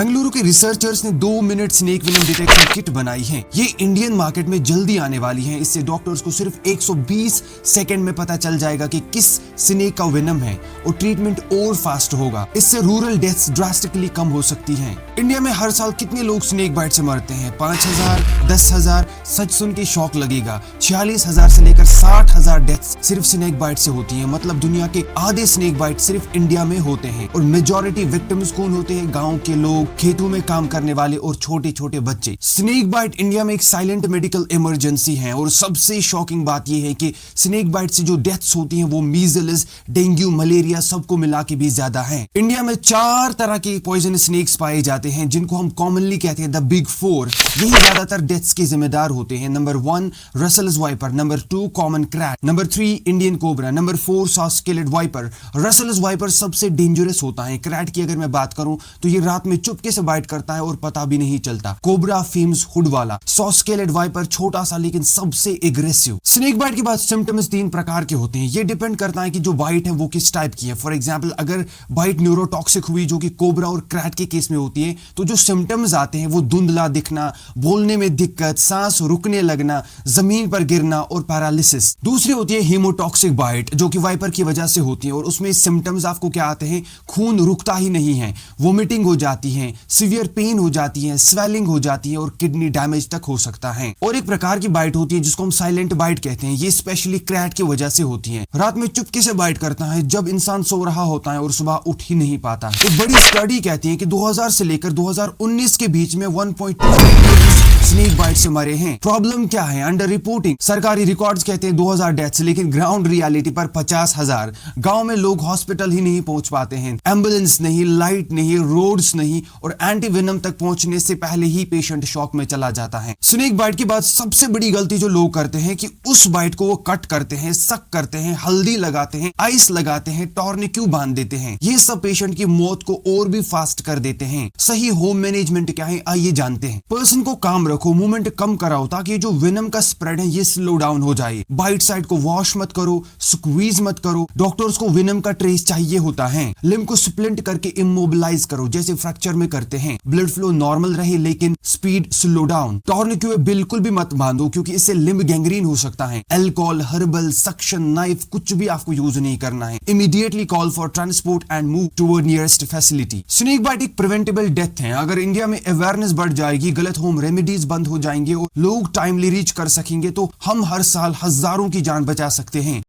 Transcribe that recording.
बेंगलुरु के रिसर्चर्स ने 2 minute snake venom detection kit बनाई है। ये इंडियन मार्केट में जल्दी आने वाली है। इससे डॉक्टर्स को सिर्फ 120 सेकंड में पता चल जाएगा कि किस स्नेक का वेनम है और ट्रीटमेंट और फास्ट होगा। इससे रूरल डेथ्स ड्रास्टिकली कम हो सकती हैं। इंडिया में हर साल कितने लोग स्नेक बाइट से मरते हैं? 5,000, 10,000? सच सुन के शौक लगेगा। 46,000 से लेकर 60,000 डेथ्स सिर्फ स्नेक बाइट से होती हैं। मतलब दुनिया के आधे स्नेक बाइट सिर्फ इंडिया में होते हैं। और मेजॉरिटी विक्टिम्स कौन होते हैं? गाँव के लोग, खेतों में काम करने वाले और छोटे छोटे बच्चे। स्नेक बाइट इंडिया में एक साइलेंट मेडिकल इमरजेंसी है। और सबसे शॉकिंग बात यह है कि स्नेक बाइट से जो डेथ्स होती हैं वो मीजल्स, डेंगू, मलेरिया सबको मिला के भी ज्यादा है। इंडिया में 4 तरह के पॉइजन स्नेक्स पाए जाते हैं जिनको हम कॉमनली कहते हैं द बिग 4। यही ज्यादातर डेथ्स के जिम्मेदार होते हैं। Number 1 Russell's viper, number 2 common krait, number 3 Indian cobra, number 4 saw scaled viper. Russell's viper सबसे डेंजरस होता है। क्रैट की अगर मैं बात करूं तो ये रात में चुपके से बाइट करता है और पता भी नहीं चलता। कोबरा फेम्स हुड वाला। सॉस्केलेड वाइपर छोटा सा लेकिन सबसे एग्रेसिव। स्नेक बाइट के बाद सिम्टम्स 3 प्रकार के होते हैं। ये डिपेंड करता है कि जो बाइट है वो किस टाइप की है। फॉर एग्जाम्पल अगर बाइट न्यूरोटॉक्सिक हुई जो कि कोबरा और क्रैट के केस में होती है तो जो सिम्टम्स आते हैं वो धुंधला दिखना, बोलने में दिक्कत, सांस रुकने लगना, जमीन पर गिरना और पैरालिसिस। दूसरी होती है हीमोटॉक्सिक बाइट जो कि वाइपर की वजह से होती है और उसमें सिम्टम्स आपको क्या आते हैं? खून रुकता ही नहीं है, वोमिटिंग हो जाती है, सीवियर पेन हो जाती है, स्वेलिंग हो जाती है और किडनी डैमेज तक हो सकता है। और एक प्रकार की बाइट होती है जिसको हम साइलेंट बाइट कहते हैं। ये स्पेशली क्रैट की वजह से होती है। रात में चुपके से बाइट करता है जब इंसान सो रहा होता है और सुबह उठ ही नहीं पाता। एक बड़ी स्टडी कहती है कि 2000 से लेकर 2019 के बीच में 1.2 स्नेक बाइट से मरे हैं। प्रॉब्लम क्या है? Under reporting. सरकारी रिकॉर्ड्स कहते हैं 2000 डेथ्स, लेकिन ग्राउंड रियलिटी पर 50,000। गांव में लोग हॉस्पिटल ही नहीं पहुंच पाते हैं। एम्बुलेंस नहीं, लाइट नहीं, रोड्स नहीं और एंटी वेनम तक पहुंचने से पहले ही पेशेंट शॉक में चला जाता है। स्नेक बाइट के बाद सबसे बड़ी गलती जो लोग करते हैं कि उस बाइट को वो कट करते हैं, सक करते हैं, हल्दी लगाते हैं, आइस लगाते हैं, टॉर्निक्यू बांध देते हैं। ये सब पेशेंट की मौत को और भी फास्ट कर देते हैं। सही होम मैनेजमेंट क्या है आइए जानते हैं। पर्सन को काम रखो, मूवमेंट कम कराओ ताकि जो वेनम का स्प्रेड है ये स्लो डाउन हो जाए। बाइट साइड को वॉश मत करो, स्क्वीज मत करो। डॉक्टर्स को वेनम का ट्रेस चाहिए होता है। लिम्ब को स्प्लिंट करके इमोबिलाइज करो जैसे फ्रैक्चर में करते हैं। ब्लड फ्लो नॉर्मल रहे लेकिन स्पीड स्लो डाउन। टॉर्निक्यू बिल्कुल भी मत बांधो क्योंकि इससे लिम्ब गैंग्रीन हो सकता है। अल्कोहल, हर्बल, सक्शन, नाइफ कुछ भी आपको यूज नहीं करना है। Immediately call for transport and move toward nearest facility. Snake bite एक प्रिवेंटेबल डेथ है। अगर इंडिया में अवेयरनेस बढ़ जाएगी, गलत होम रेमेडीज बंद हो जाएंगे और लोग टाइमली रीच कर सकेंगे तो हम हर साल हजारों की जान बचा सकते हैं।